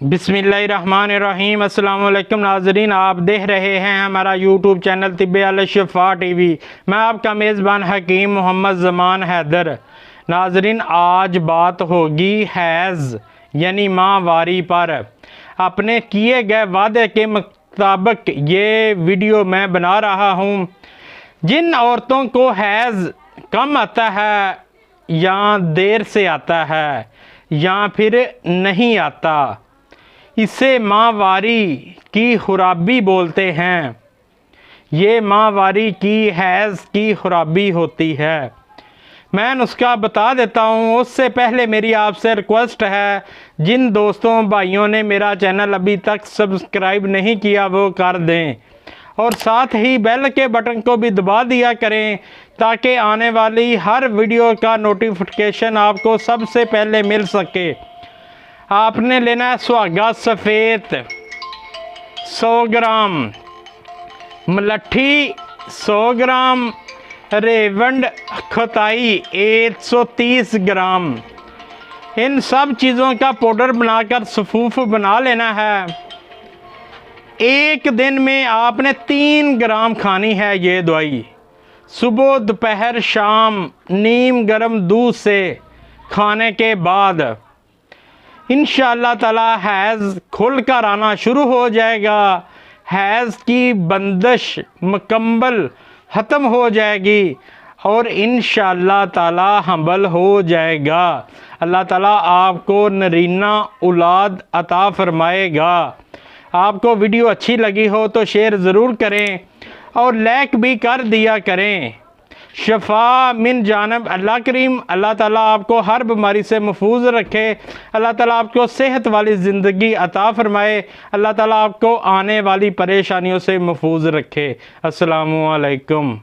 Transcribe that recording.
बिस्मिल्लाहिर्रहमानिर्रहीम। अस्सलाम वालेकुम नाज़रीन, आप देख रहे हैं हमारा यूट्यूब चैनल तिब-ए-अलशफा टीवी। मैं आपका मेज़बान हकीम मोहम्मद ज़मान हैदर। नाज़रीन, आज बात होगी हैज़ यानी माहवारी पर। अपने किए गए वादे के मुताबिक ये वीडियो मैं बना रहा हूँ। जिन औरतों को हैज़ कम आता है या देर से आता है या फिर नहीं आता, इसे माहवारी की खराबी बोलते हैं। ये माहवारी की हैज़ की खराबी होती है। मैं नुस्खा बता देता हूँ। उससे पहले मेरी आपसे रिक्वेस्ट है, जिन दोस्तों भाइयों ने मेरा चैनल अभी तक सब्सक्राइब नहीं किया वो कर दें, और साथ ही बेल के बटन को भी दबा दिया करें ताकि आने वाली हर वीडियो का नोटिफिकेशन आपको सबसे पहले मिल सके। आपने लेना है सुहागा सफ़ेद 100 ग्राम, मलट्ठी 100 ग्राम, रेवंड खताई 130 ग्राम। इन सब चीज़ों का पाउडर बनाकर सफूफ बना लेना है। एक दिन में आपने 3 ग्राम खानी है ये दवाई। सुबह दोपहर शाम नीम गर्म दूध से खाने के बाद इंशाअल्लाह ताला हैज़ खुल कर आना शुरू हो जाएगा। हैज़ की बंदिश मुकम्मल ख़त्म हो जाएगी और इंशाअल्लाह ताला हम्बल हो जाएगा। अल्लाह ताला आपको नरीना औलाद अता फरमाएगा। आपको वीडियो अच्छी लगी हो तो शेयर ज़रूर करें और लाइक भी कर दिया करें। शफ़ा मिन जानब अल्लाह करीम। अल्लाह ताला आपको हर बीमारी से महफूज रखे। अल्लाह ताला आपको सेहत वाली ज़िंदगी अता फ़रमाए। अल्लाह ताला आपको आने वाली परेशानियों से महफूज रखे। अस्सलामु अलैकुम।